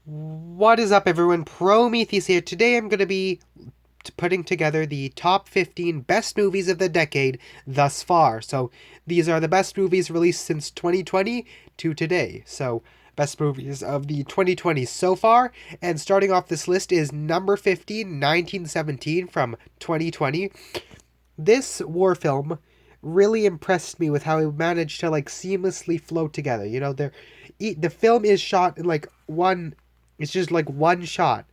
What is up, everyone? Prometheus here. Today I'm going to be putting together the top 15 best movies of the decade thus far. So these are the best movies released since 2020 to today. So best movies of the 2020s so far. And starting off this list is number 15, 1917 from 2020. This war film really impressed me with how it managed to seamlessly flow together. The film is shot in one. It's just like one shot.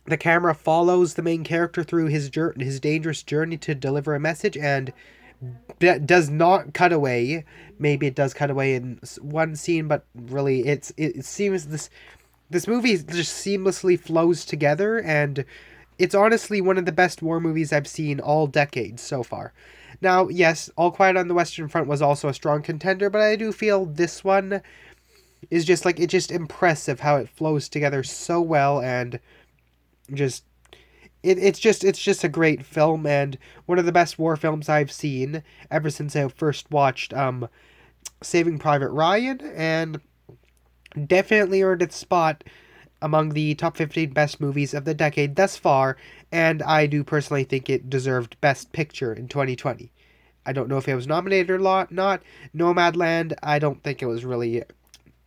The camera follows the main character through his dangerous journey to deliver a message, and does not cut away. Maybe it does cut away in one scene, but really, it seems this movie just seamlessly flows together, and it's honestly one of the best war movies I've seen all decades so far. Now, yes, All Quiet on the Western Front was also a strong contender, but I do feel this one is just it's just impressive how it flows together so well, and just it's just a great film, and one of the best war films I've seen ever since I first watched Saving Private Ryan, and definitely earned its spot among the top 15 best movies of the decade thus far, and I do personally think it deserved Best Picture in 2020. I don't know if it was nominated or not. Nomadland, I don't think it was really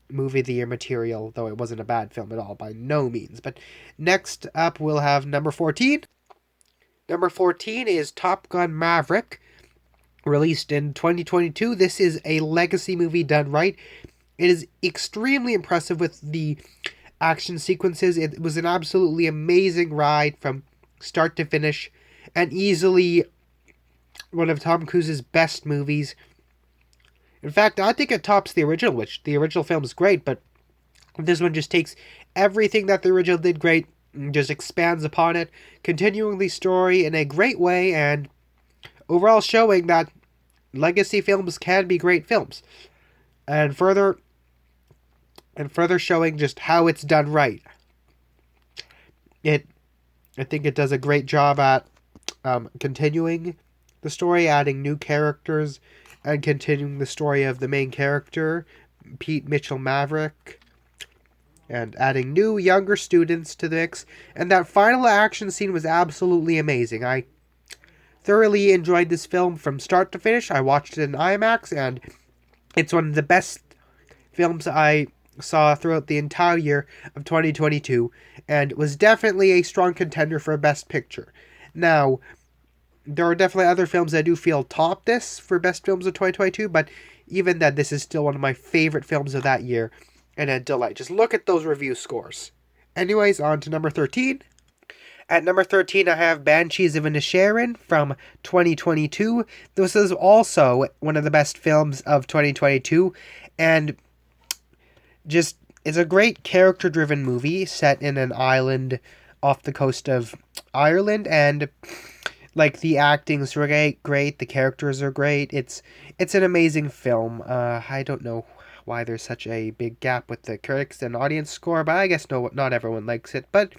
movie of the year material, though it wasn't a bad film at all, by no means. But next up, we'll have number 14. Number 14 is Top Gun Maverick, released in 2022. This is a legacy movie done right. It is extremely impressive with the action sequences. It was an absolutely amazing ride from start to finish, and easily one of Tom Cruise's best movies. In fact, I think it tops the original, which the original film is great, but this one just takes everything that the original did great and just expands upon it, continuing the story in a great way, and overall showing that legacy films can be great films. And further showing just how it's done right. I think it does a great job at continuing the story, adding new characters, and continuing the story of the main character, Pete Mitchell Maverick, and adding new, younger students to the mix. And that final action scene was absolutely amazing. I thoroughly enjoyed this film from start to finish. I watched it in IMAX, and it's one of the best films I saw throughout the entire year of 2022, and was definitely a strong contender for Best Picture. Now, there are definitely other films I do feel top this for best films of 2022, but even then, this is still one of my favorite films of that year, and a delight. Just look at those review scores. Anyways, on to number 13. At number 13, I have Banshees of Inisherin from 2022. This is also one of the best films of 2022, and just it's a great character-driven movie set in an island off the coast of Ireland, and the acting's great, the characters are great. It's an amazing film. I don't know why there's such a big gap with the critics and audience score, but I guess not everyone likes it. But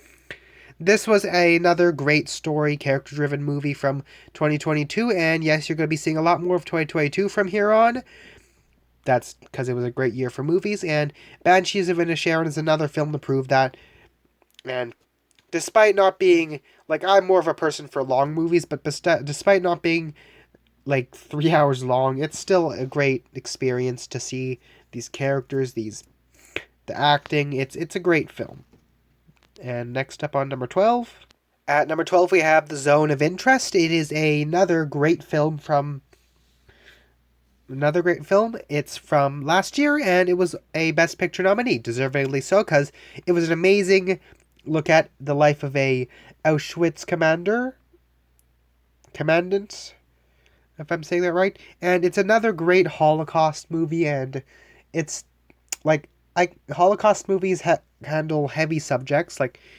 this was another great story, character-driven movie from 2022, and yes, you're going to be seeing a lot more of 2022 from here on. That's because it was a great year for movies, and Banshees of Inisherin is another film to prove that. And despite not being I'm more of a person for long movies, but despite not being 3 hours long, it's still a great experience to see these characters, the acting. It's a great film. And next up on number 12. At number 12, we have The Zone of Interest. It is another great film. It's from last year, and it was a Best Picture nominee, deservedly so, because it was an amazing look at the life of a Auschwitz commandant, if I'm saying that right. And it's another great Holocaust movie, and it's Holocaust movies handle heavy subjects.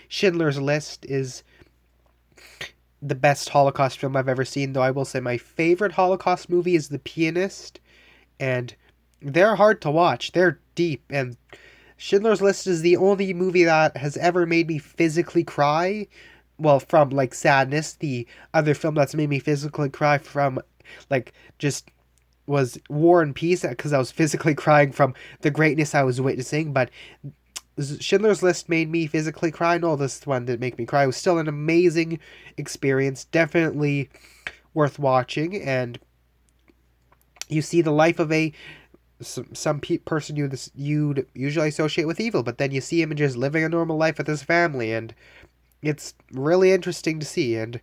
Schindler's List is the best Holocaust film I've ever seen, though I will say my favorite Holocaust movie is The Pianist, and they're hard to watch. They're deep, and Schindler's List is the only movie that has ever made me physically cry. Well, from sadness. The other film that's made me physically cry from just was War and Peace, because I was physically crying from the greatness I was witnessing. But Schindler's List made me physically cry. No, this one didn't make me cry. It was still an amazing experience. Definitely worth watching. And you see the life of some person you'd usually associate with evil, but then you see him just living a normal life with his family, and it's really interesting to see. And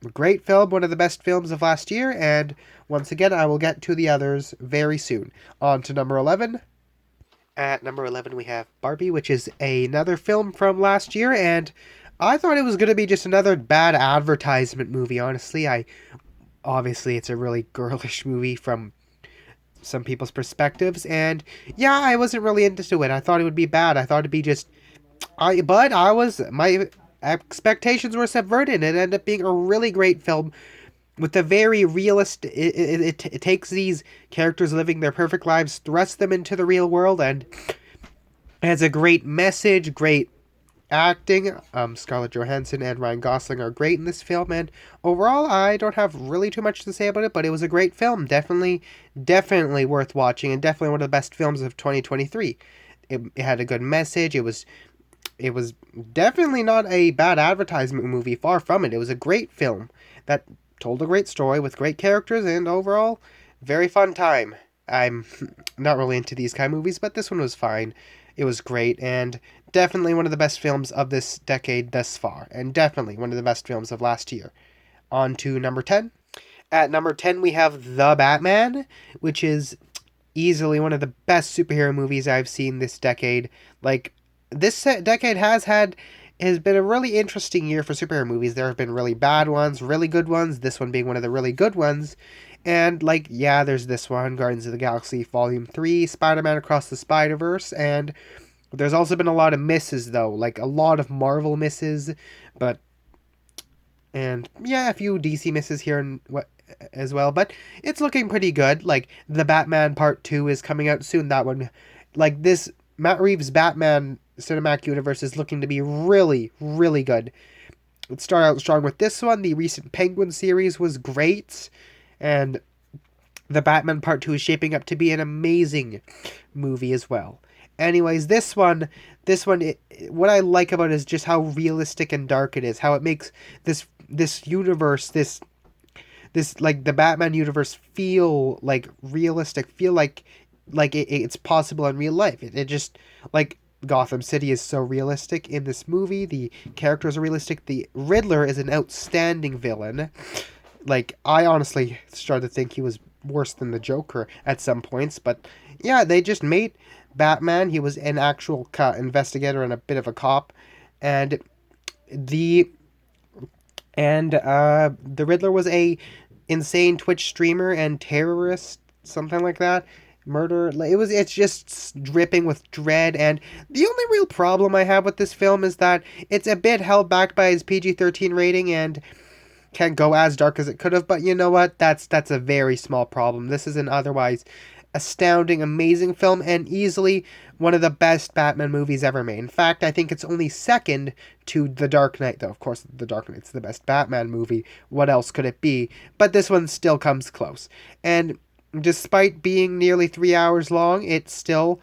a great film, one of the best films of last year. And once again, I will get to the others very soon. On to number 11. At number 11, we have Barbie, which is another film from last year, and I thought it was going to be just another bad advertisement movie, honestly. Obviously, it's a really girlish movie from some people's perspectives, and yeah, I wasn't really into it. I thought it would be bad. I thought it'd be just... my expectations were subverted, and it ended up being a really great film with a very realist... It takes these characters living their perfect lives, thrusts them into the real world, and has a great message, great acting. Scarlett Johansson and Ryan Gosling are great in this film, and overall, I don't have really too much to say about it, but it was a great film. Definitely worth watching, and definitely one of the best films of 2023. It had a good message. It was definitely not a bad advertisement movie. Far from it. It was a great film that told a great story with great characters, and overall, very fun time. I'm not really into these kind of movies, but this one was fine. It was great, and definitely one of the best films of this decade thus far, and definitely one of the best films of last year. On to number 10. At number 10, we have The Batman, which is easily one of the best superhero movies I've seen this decade. Like, this decade has been a really interesting year for superhero movies. There have been really bad ones, really good ones, this one being one of the really good ones. And, there's this one, Guardians of the Galaxy Volume 3, Spider-Man Across the Spiderverse, and there's also been a lot of misses, though. A lot of Marvel misses, and a few DC misses here as well, but it's looking pretty good. The Batman Part 2 is coming out soon, that one. This Matt Reeves' Batman cinematic universe is looking to be really, really good. It started out strong with this one. The recent Penguin series was great, and the Batman Part 2 is shaping up to be an amazing movie as well. Anyways, this one, what I like about it is just how realistic and dark it is. How it makes this universe, this the Batman universe feel realistic, feel it's possible in real life. It just Gotham City is so realistic in this movie. The characters are realistic. The Riddler is an outstanding villain. I honestly started to think he was worse than the Joker at some points, but yeah, they just made Batman. He was an actual investigator and a bit of a cop, and the Riddler was a insane Twitch streamer and terrorist, something like that. Murder. It's just dripping with dread, and the only real problem I have with this film is that it's a bit held back by his PG-13 rating and can't go as dark as it could have, but you know what? That's a very small problem. This is an otherwise astounding, amazing film, and easily one of the best Batman movies ever made. In fact, I think it's only second to The Dark Knight, though of course The Dark Knight's the best Batman movie. What else could it be? But this one still comes close. And despite being nearly 3 hours long, it's still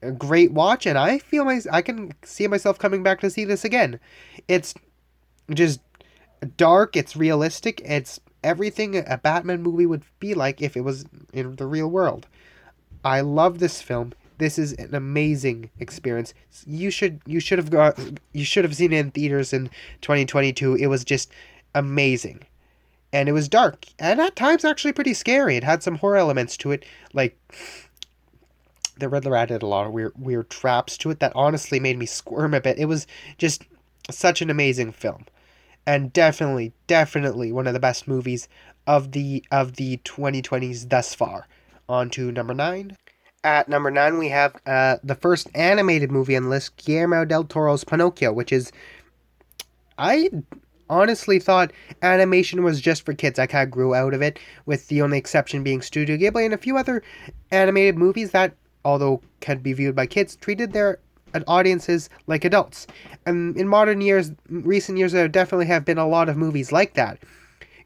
a great watch, and I can see myself coming back to see this again. It's just dark, it's realistic, it's everything a Batman movie would be like if it was in the real world. I love this film. This is an amazing experience. You should have seen it in theaters in 2022. It was just amazing. And it was dark, and at times actually pretty scary. It had some horror elements to it, the Riddler added a lot of weird traps to it that honestly made me squirm a bit. It was just such an amazing film, and definitely one of the best movies of the 2020s thus far. On to number 9. At number 9, we have the first animated movie on the list, Guillermo del Toro's Pinocchio, which is... I honestly thought animation was just for kids. I kind of grew out of it, with the only exception being Studio Ghibli and a few other animated movies that, although can be viewed by kids, treated their audiences like adults. And in recent years, there definitely have been a lot of movies like that.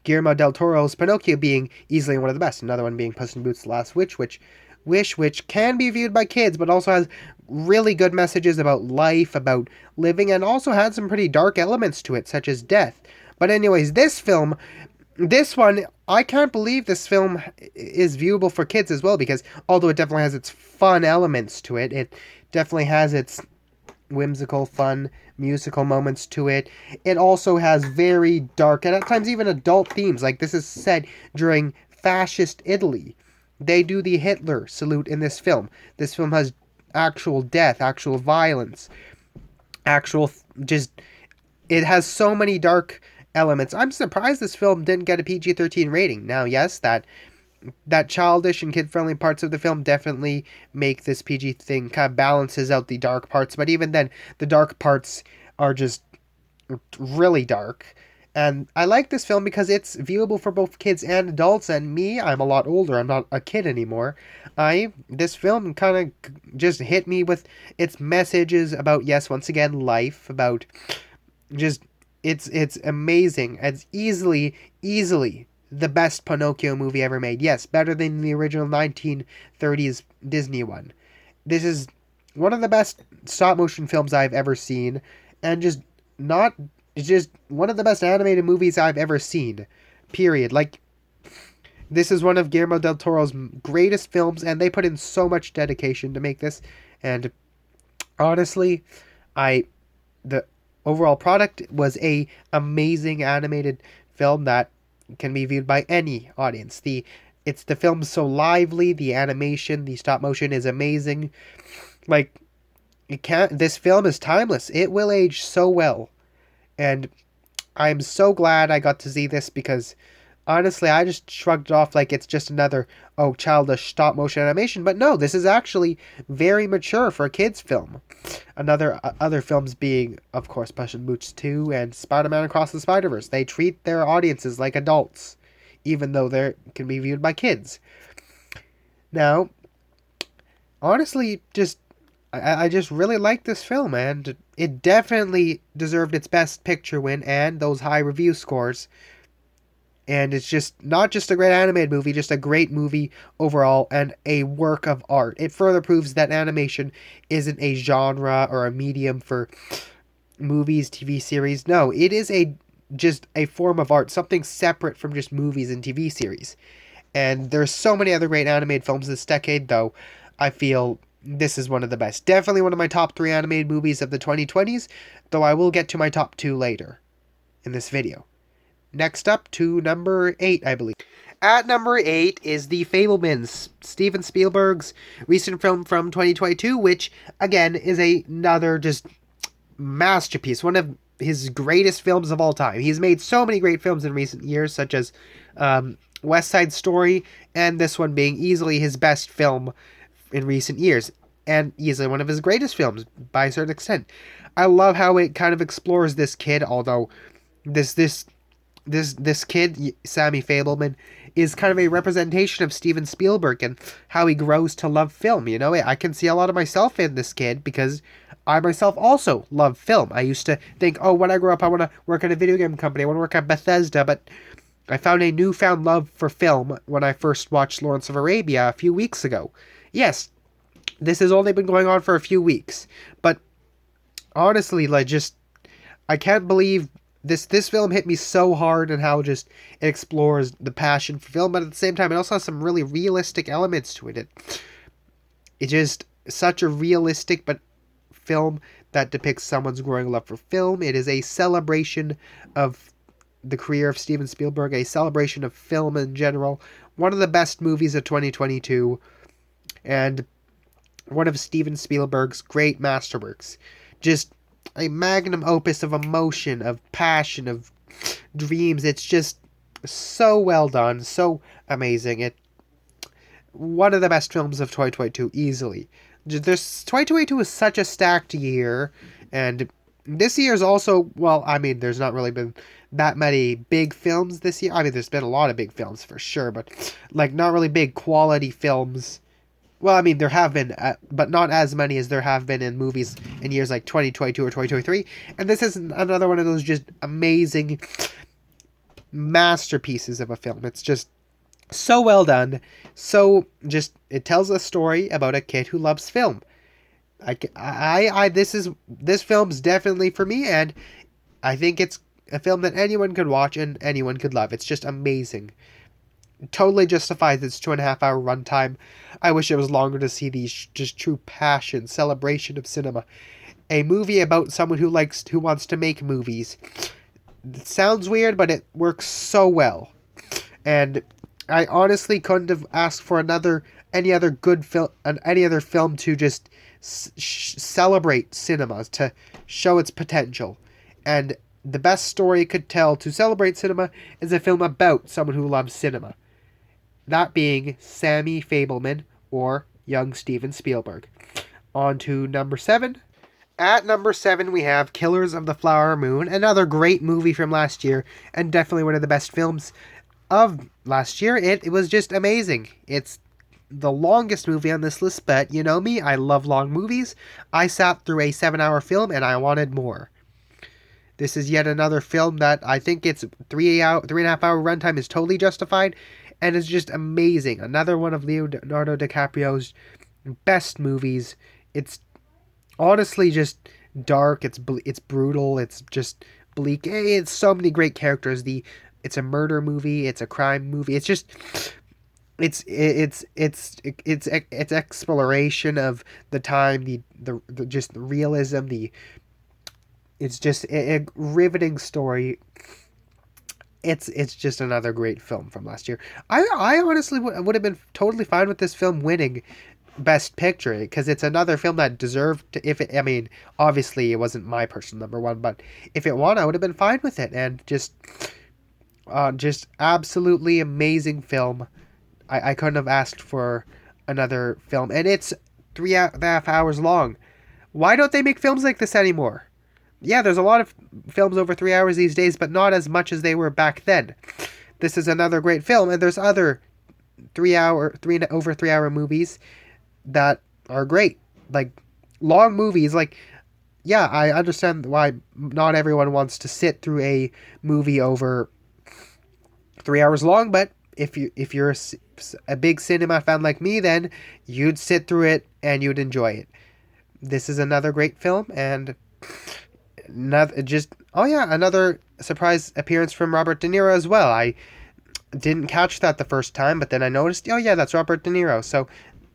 Guillermo del Toro's Pinocchio being easily one of the best. Another one being Puss in Boots: The Last Witch, which Wish, which can be viewed by kids, but also has really good messages about life, about living, and also had some pretty dark elements to it, such as death. But anyways, this one, I can't believe this film is viewable for kids as well, because although it definitely has its fun elements to it, it definitely has its whimsical, fun, musical moments to it. It also has very dark and at times even adult themes. Like, this is set during fascist Italy. They do the Hitler salute in this film. This film has actual death, actual violence, actual just it has so many dark elements. I'm surprised this film didn't get a PG-13 rating. Now, yes, that childish and kid-friendly parts of the film definitely make this PG thing kind of balances out the dark parts, but even then, the dark parts are just really dark. And I like this film because it's viewable for both kids and adults, and me, I'm a lot older, I'm not a kid anymore. This film kind of just hit me with its messages about, yes, once again, life, about just, it's amazing. It's easily the best Pinocchio movie ever made. Yes, better than the original 1930s Disney one. This is one of the best stop motion films I've ever seen, and just not just one of the best animated movies I've ever seen. Period. Like, this is one of Guillermo del Toro's greatest films, and they put in so much dedication to make this. And honestly, the overall product was a amazing animated film that can be viewed by any audience. The film's so lively, the animation, the stop motion is amazing. Like, this film is timeless. It will age so well. And I'm so glad I got to see this, because honestly, I just shrugged it off like it's just another, childish stop motion animation. But no, this is actually very mature for a kid's film. Other films being, of course, Puss in Boots 2 and Spider-Man Across the Spiderverse. They treat their audiences like adults, even though they can be viewed by kids. Now, honestly, I just really like this film, and it definitely deserved its Best Picture win and those high review scores. And it's just not just a great animated movie, just a great movie overall and a work of art. It further proves that animation isn't a genre or a medium for movies, TV series. No, it is just a form of art, something separate from just movies and TV series. And there's so many other great animated films this decade, though I feel this is one of the best. Definitely one of my top 3 animated movies of the 2020s, though I will get to my top 2 later in this video. Next up to number 8, I believe. At number 8 is the Fable Men, Steven Spielberg's recent film from 2022, which, again, is another just masterpiece, one of his greatest films of all time. He's made so many great films in recent years, such as West Side Story, and this one being easily his best film in recent years, and easily one of his greatest films by a certain extent. I love how it kind of explores this kid, although this kid, Sammy Fableman, is kind of a representation of Steven Spielberg and how he grows to love film. You know, I can see a lot of myself in this kid because I myself also love film. I used to think, when I grow up, I want to work at a video game company. I want to work at Bethesda, but I found a newfound love for film when I first watched Lawrence of Arabia a few weeks ago. Yes, this has only been going on for a few weeks, but honestly, I can't believe this film hit me so hard, and how just it explores the passion for film, but at the same time, it also has some really realistic elements to it. It's just such a realistic but film that depicts someone's growing love for film. It is a celebration of the career of Steven Spielberg, a celebration of film in general. One of the best movies of 2022, and one of Steven Spielberg's great masterworks. Just a magnum opus of emotion, of passion, of dreams. It's just so well done, so amazing. One of the best films of 2022, easily. 2022 is such a stacked year, and this year is also, there's not really been that many big films this year. There's been a lot of big films for sure, but not really big quality films. There have been, but not as many as there have been in movies in years like 2022 or 2023. And this is another one of those just amazing masterpieces of a film. It's just So well done. So just it tells a story about a kid who loves film. This film's definitely for me, and I think it's a film that anyone could watch and anyone could love. It's just amazing. Totally justifies its 2.5 hour runtime. I wish it was longer to see these just true passion, celebration of cinema. A movie about someone who wants to make movies. It sounds weird, but it works so well. And I honestly couldn't have asked for any other good film, any other film to just celebrate cinema, to show its potential. And the best story it could tell to celebrate cinema is a film about someone who loves cinema. That being Sammy Fableman or young Steven Spielberg. On to number 7. At number 7, we have Killers of the Flower Moon, another great movie from last year, and definitely one of the best films of last year. It was just amazing. It's the longest movie on this list, but you know me, I love long movies. I sat through a 7-hour film and I wanted more. This is yet another film that I think its 3.5 hour runtime is totally justified, and is just amazing. Another one of Leonardo DiCaprio's best movies. It's honestly just dark. It's brutal. It's just bleak. It's so many great characters. It's a murder movie. It's a crime movie. It's just it's exploration of the time. The just the realism. It's just a riveting story. It's just another great film from last year. I honestly would have been totally fine with this film winning Best Picture, because it's another film that deserved to, I mean, obviously it wasn't my personal number one, but if it won, I would have been fine with it. And just absolutely amazing film. I couldn't have asked for another film, and it's 3.5 hours long. Why don't they make films like this anymore? Yeah, there's a lot of films over 3 hours these days, but not as much as they were back then. This is another great film, and there's other 3 hour movies that are great. Like, long movies, like, yeah, I understand why not everyone wants to sit through a movie over 3 hours long, but if you're a big cinema fan like me, then you'd sit through it and you'd enjoy it. This is another great film, and another surprise appearance from Robert De Niro as well. I didn't catch that the first time, but then I noticed, oh yeah, that's Robert De Niro. So,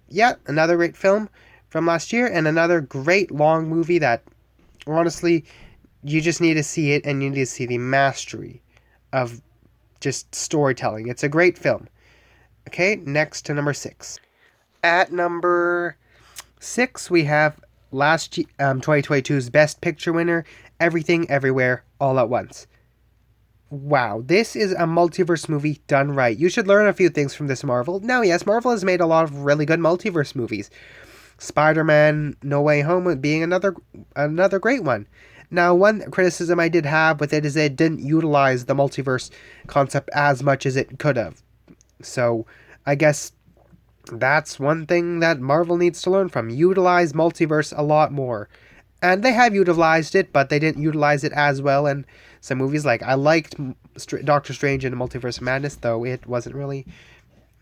yeah, another great film from last year, and another great long movie that, honestly, you just need to see it, and you need to see the mastery of just storytelling. It's a great film. Okay, next to number 6. At number 6, we have 2022's Best Picture winner, Everything Everywhere All at Once. Wow, this is a multiverse movie done right. You should learn a few things from this Marvel. Now, yes, Marvel has made a lot of really good multiverse movies. Spider-Man No Way Home being another great one. Now, one criticism I did have with it is it didn't utilize the multiverse concept as much as it could have. So, I guess that's one thing that Marvel needs to learn from. Utilize multiverse a lot more. And they have utilized it, but they didn't utilize it as well in some movies. Like, I liked Doctor Strange in the Multiverse of Madness, though it wasn't really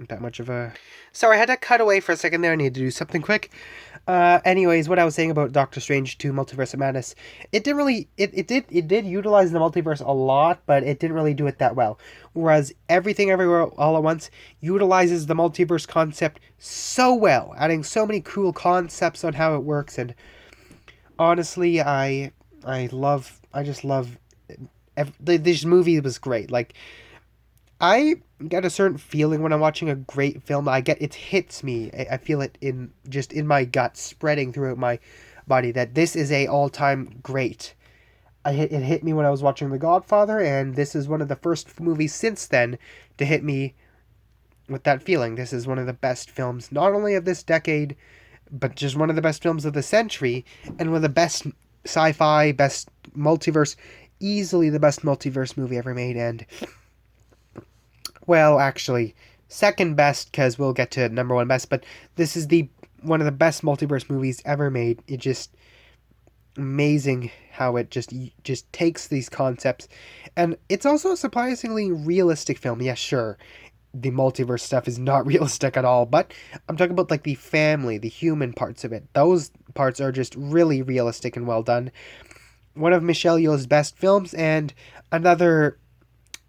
that much of a... Sorry, I had to cut away for a second there. I need to do something quick. Anyways, what I was saying about Doctor Strange 2 Multiverse of Madness, it didn't really... It did utilize the multiverse a lot, but it didn't really do it that well. Whereas Everything Everywhere All at Once utilizes the multiverse concept so well, adding so many cool concepts on how it works, and honestly, this movie was great. Like, I get a certain feeling when I'm watching a great film. It hits me. I feel it in my gut, spreading throughout my body, that this is a all-time great. It hit me when I was watching The Godfather, and this is one of the first movies since then to hit me with that feeling. This is one of the best films, not only of this decade, but just one of the best films of the century, and one of the best sci-fi, best multiverse, easily the best multiverse movie ever made, and, well, actually, second best, because we'll get to number one best, but this is one of the best multiverse movies ever made. It just amazing how it just takes these concepts, and it's also a surprisingly realistic film. Yeah, sure, the multiverse stuff is not realistic at all, but I'm talking about like the family, the human parts of it. Those parts are just really realistic and well done. One of Michelle Yeoh's best films, and another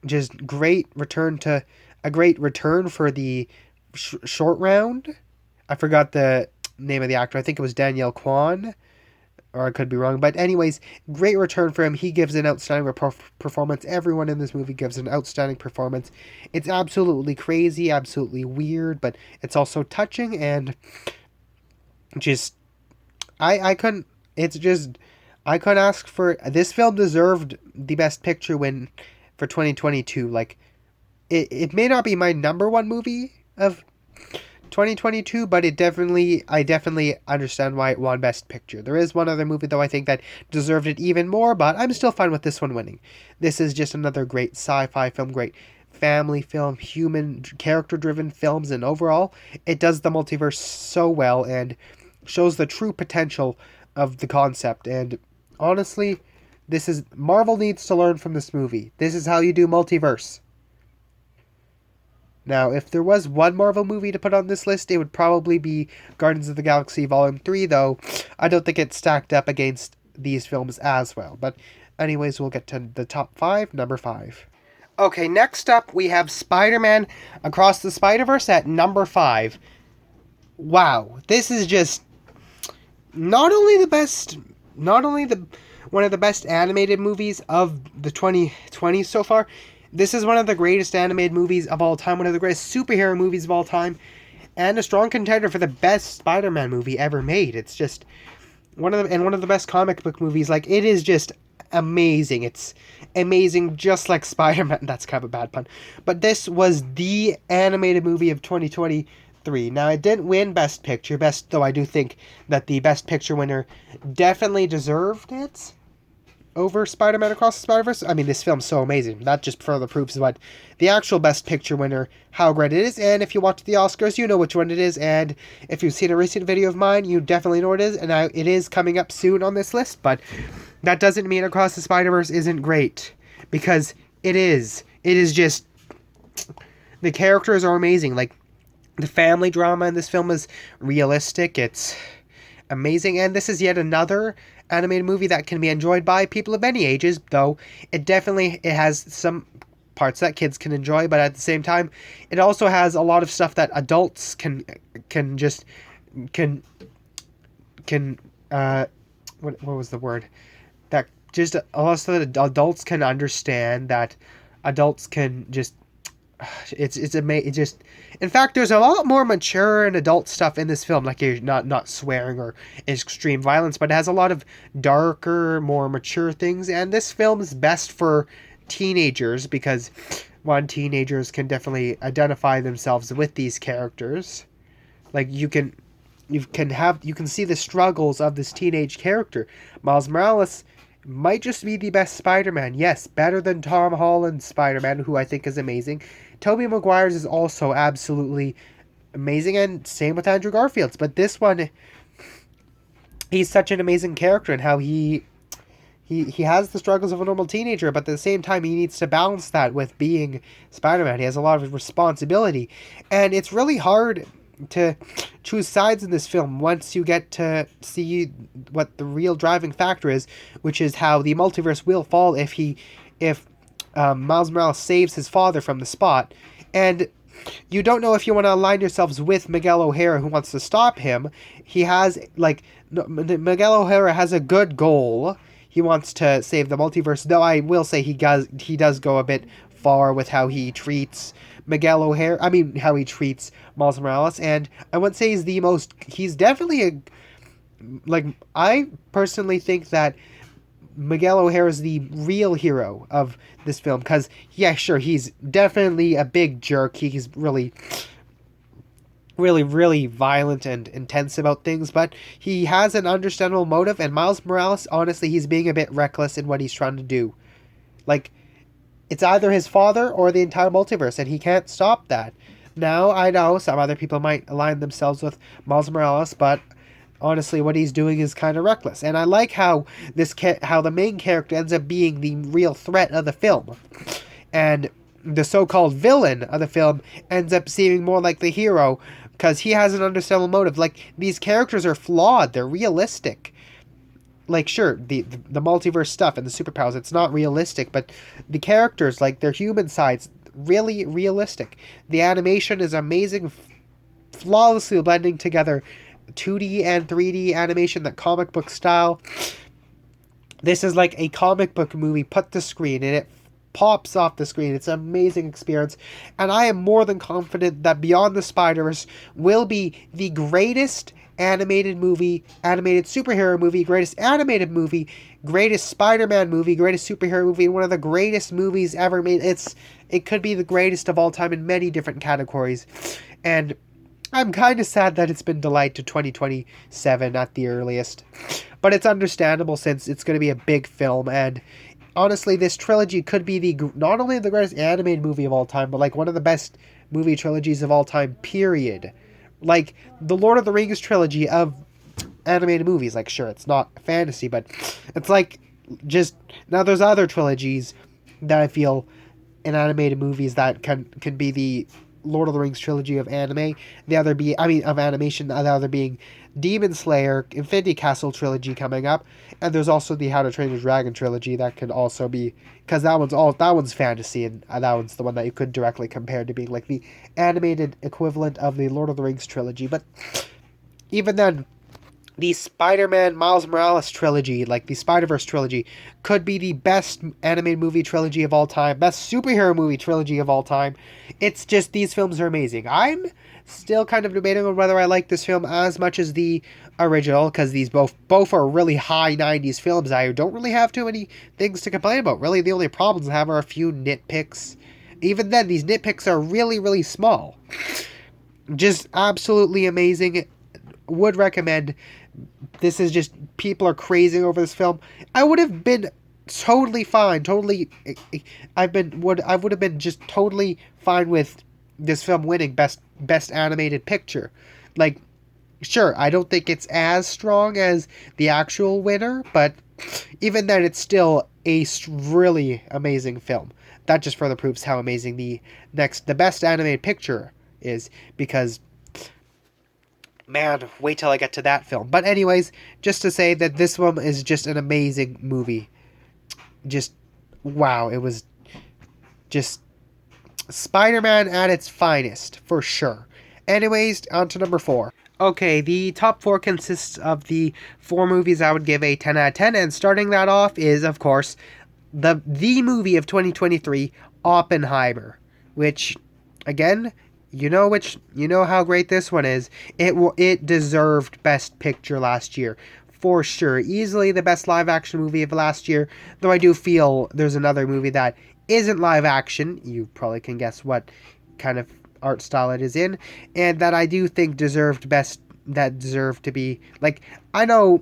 just great return for the short round. I forgot the name of the actor. I think it was Danielle Kwan, or I could be wrong. But anyways, great return for him. He gives an outstanding performance. Everyone in this movie gives an outstanding performance. It's absolutely crazy, absolutely weird, but it's also touching, and just I couldn't. It's just I couldn't ask for this film deserved the best picture win for 2022. Like it may not be my number one movie of 2022, but I definitely understand why it won Best Picture. There is one other movie, though, I think that deserved it even more, but I'm still fine with this one winning. This is just another great sci-fi film, great family film, human, character-driven films, and overall, it does the multiverse so well and shows the true potential of the concept. And honestly, Marvel needs to learn from this movie. This is how you do multiverse. Now, if there was one Marvel movie to put on this list, it would probably be Guardians of the Galaxy Volume 3, though I don't think it's stacked up against these films as well. But anyways, we'll get to the top 5, number 5. Okay, next up we have Spider-Man Across the Spiderverse at number 5. Wow, this is just not only one of the best animated movies of the 2020s so far. This is one of the greatest animated movies of all time, one of the greatest superhero movies of all time, and a strong contender for the best Spider-Man movie ever made. It's just one of the best comic book movies. Like, it is just amazing. It's amazing, just like Spider-Man. That's kind of a bad pun. But this was the animated movie of 2023. Now, it didn't win Best Picture, though I do think that the Best Picture winner definitely deserved it over Spider-Man Across the Spider-Verse. I mean, this film's so amazing. That just further proves what the actual Best Picture winner, how great it is. And if you watch the Oscars, you know which one it is. And if you've seen a recent video of mine, you definitely know what it is. And it is coming up soon on this list. But that doesn't mean Across the Spider-Verse isn't great. Because it is. It is just... The characters are amazing. Like, the family drama in this film is realistic. It's amazing. And this is yet another animated movie that can be enjoyed by people of any ages, though it has some parts that kids can enjoy, but at the same time it also has a lot of stuff that adults can what was the word, that just a lot of stuff that adults can understand, that adults can just in fact, there's a lot more mature and adult stuff in this film. Like, you're not swearing or extreme violence, but it has a lot of darker, more mature things. And this film is best for teenagers because, one, teenagers can definitely identify themselves with these characters. Like, you can see the struggles of this teenage character. Miles Morales might just be the best Spider-Man. Yes, better than Tom Holland's Spider-Man, who I think is amazing. Tobey Maguire's is also absolutely amazing, and same with Andrew Garfield's. But this one, he's such an amazing character, and how he has the struggles of a normal teenager, but at the same time he needs to balance that with being Spider-Man. He has a lot of responsibility, and it's really hard to choose sides in this film once you get to see what the real driving factor is, which is how the multiverse will fall if Miles Morales saves his father from the spot. And you don't know if you want to align yourselves with Miguel O'Hara, who wants to stop him. Miguel O'Hara has a good goal. He wants to save the multiverse, though I will say he does go a bit far with how he treats how he treats Miles Morales. And I wouldn't say he's definitely I personally think that Miguel O'Hara is the real hero of this film, because, yeah, sure, he's definitely a big jerk. He's really, really, really violent and intense about things, but he has an understandable motive, and Miles Morales, honestly, he's being a bit reckless in what he's trying to do. Like, it's either his father or the entire multiverse, and he can't stop that. Now, I know some other people might align themselves with Miles Morales, but honestly, what he's doing is kind of reckless. And I like how how the main character ends up being the real threat of the film. And the so-called villain of the film ends up seeming more like the hero because he has an understandable motive. Like, these characters are flawed, they're realistic. Like, sure, the multiverse stuff and the superpowers, it's not realistic, but the characters, like, their human sides, really realistic. The animation is amazing, flawlessly blending together 2D and 3D animation, that comic book style. This is like a comic book movie put to screen, and it pops off the screen. It's an amazing experience, and I am more than confident that Beyond the Spider-Verse will be the greatest animated superhero movie, greatest animated movie, greatest Spider-Man movie, greatest superhero movie, and one of the greatest movies ever made. It could be the greatest of all time in many different categories, and I'm kind of sad that it's been delayed to 2027 at the earliest. But it's understandable since it's going to be a big film, and honestly, this trilogy could be not only the greatest animated movie of all time, but like one of the best movie trilogies of all time, period. Like, the Lord of the Rings trilogy of animated movies. Like, sure, it's not fantasy, but it's like, just, now there's other trilogies that I feel in animated movies that can be the Lord of the Rings trilogy of anime. Of animation, the other being Demon Slayer, Infinity Castle trilogy coming up, and there's also the How to Train Your Dragon trilogy that could also be, because that one's fantasy, and that one's the one that you could directly compare to being like the animated equivalent of the Lord of the Rings trilogy. But even then, the Spider-Man Miles Morales trilogy, like the Spiderverse trilogy, could be the best animated movie trilogy of all time, best superhero movie trilogy of all time. It's just, these films are amazing. I'm still kind of debating on whether I like this film as much as the original, because these both are really high 90s films. I don't really have too many things to complain about. Really, the only problems I have are a few nitpicks. Even then, these nitpicks are really, really small. Just absolutely amazing. Would recommend. This is just, people are crazing over this film. I would have been totally fine. I would have been just totally fine with this film winning best animated picture. Like, sure, I don't think it's as strong as the actual winner, but even then, it's still a really amazing film. That just further proves how amazing the best animated picture is, because, man, wait till I get to that film. But anyways, just to say that this one is just an amazing movie. Just, wow, it was just Spider-Man at its finest, for sure. Anyways, on to number 4. Okay, the top 4 consists of the 4 movies I would give a 10 out of 10, and starting that off is, of course, the movie of 2023, Oppenheimer, which, again, you know how great this one is. It deserved Best Picture last year, for sure. Easily the best live action movie of last year, though I do feel there's another movie that isn't live action. You probably can guess what kind of art style it is in, and that I do think deserved to be, like, I know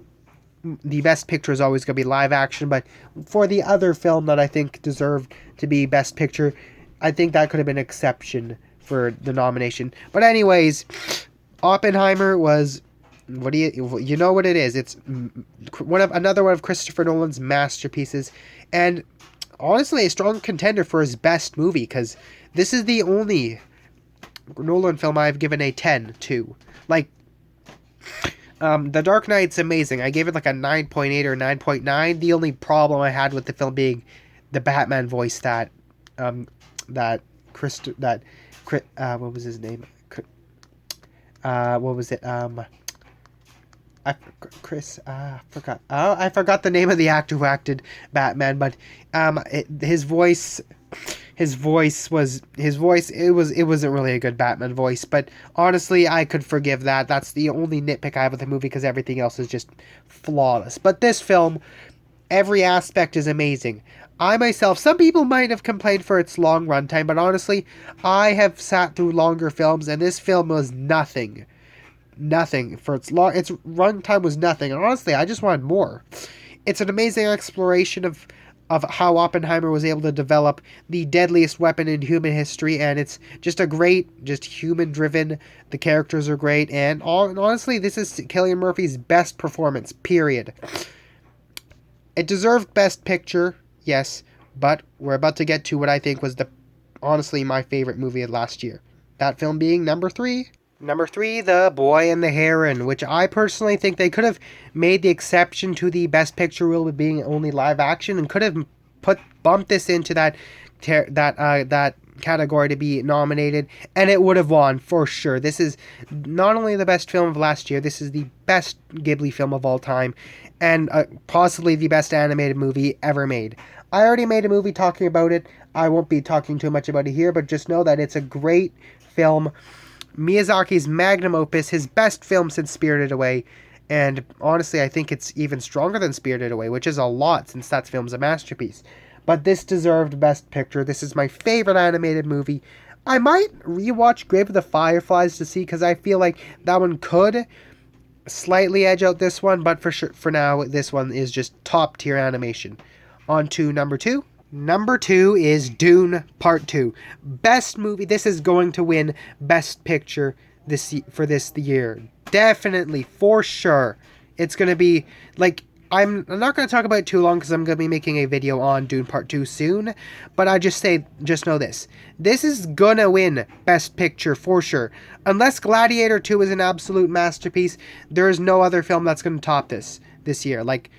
the Best Picture is always going to be live action, but for the other film that I think deserved to be Best Picture, I think that could have been an exception for the nomination. But anyways, Oppenheimer was, you know what it is. It's another one of Christopher Nolan's masterpieces, and honestly a strong contender for his best movie, because this is the only Nolan film I've given a 10 to. Like, The Dark Knight's amazing. I gave it like a 9.8 or 9.9. The only problem I had with the film being the Batman voice that what was his name? What was it? Forgot. Oh, I forgot the name of the actor who acted Batman, but his voice. It wasn't really a good Batman voice, but honestly, I could forgive that. That's the only nitpick I have with the movie, because everything else is just flawless. But this film, every aspect is amazing. I myself, some people might have complained for its long runtime, but honestly, I have sat through longer films, and this film was nothing. Nothing. For its runtime was nothing, and honestly, I just wanted more. It's an amazing exploration of how Oppenheimer was able to develop the deadliest weapon in human history, and it's just a great, just human-driven, the characters are great, and honestly, this is Cillian Murphy's best performance, period. It deserved Best Picture, yes, but we're about to get to what I think was honestly my favorite movie of last year. That film being number 3. Number 3, The Boy and the Heron, which I personally think they could have made the exception to the Best Picture rule being only live action and could have bumped this into that category to be nominated, and it would have won for sure. This is not only the best film of last year, this is the best Ghibli film of all time, and possibly the best animated movie ever made. I already made a movie talking about it. I won't be talking too much about it here, but just know that it's a great film. Miyazaki's magnum opus, his best film since Spirited Away, and honestly I think it's even stronger than Spirited Away, which is a lot since that film's a masterpiece. But this deserved Best Picture. This is my favorite animated movie. I might rewatch Grave of the Fireflies to see, because I feel like that one could slightly edge out this one, but for now, this one is just top tier animation. On to number 2. Number 2 is Dune Part 2. Best movie. This is going to win Best Picture for this year. Definitely, for sure. It's going to be, like, I'm not going to talk about it too long because I'm going to be making a video on Dune Part 2 soon. But just know this. This is going to win Best Picture for sure. Unless Gladiator 2 is an absolute masterpiece, there is no other film that's going to top this year. Like,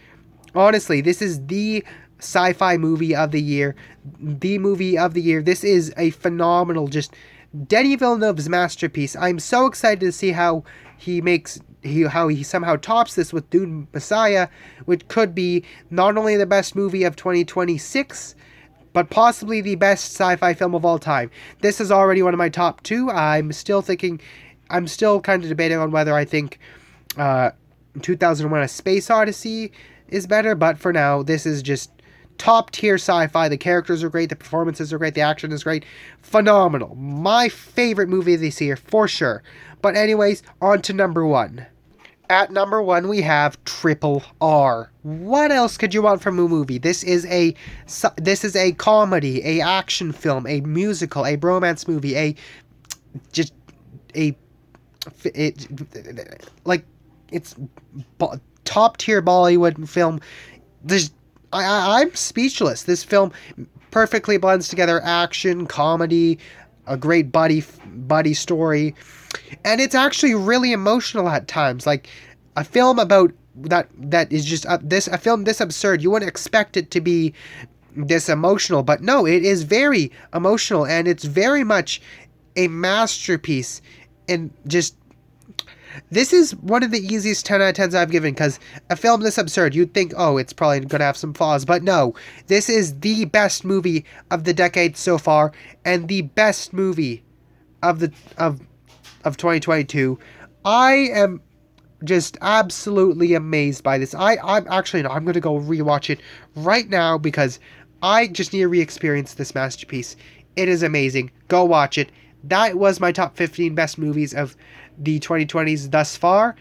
honestly, this is the sci-fi movie of the year. The movie of the year. This is a phenomenal, just Denis Villeneuve's masterpiece. I'm so excited to see how he somehow tops this with Dune Messiah, which could be not only the best movie of 2026, but possibly the best sci-fi film of all time. This is already one of my top 2. I'm still kind of debating on whether I think 2001: A Space Odyssey is better, but for now, this is just top tier sci-fi. The characters are great, the performances are great, the action is great. Phenomenal. My favorite movie this year, for sure. But anyways, on to number 1. At number 1, we have Triple R. What else could you want from a movie? This is a comedy, a action film, a musical, a romance movie, it's top tier Bollywood film. I'm speechless. This film perfectly blends together action, comedy, a great buddy story, and it's actually really emotional at times. Like a film about that is just a film this absurd. You wouldn't expect it to be this emotional, but no, it is very emotional, and it's very much a masterpiece. And just, this is one of the easiest 10 out of 10s I've given, because a film this absurd, you'd think, oh, it's probably going to have some flaws, but no, this is the best movie of the decade so far, and the best movie of 2022. I am just absolutely amazed by this. I'm going to go rewatch it right now, because I just need to re-experience this masterpiece. It is amazing. Go watch it. That was my top 15 best movies of the 2020s thus far.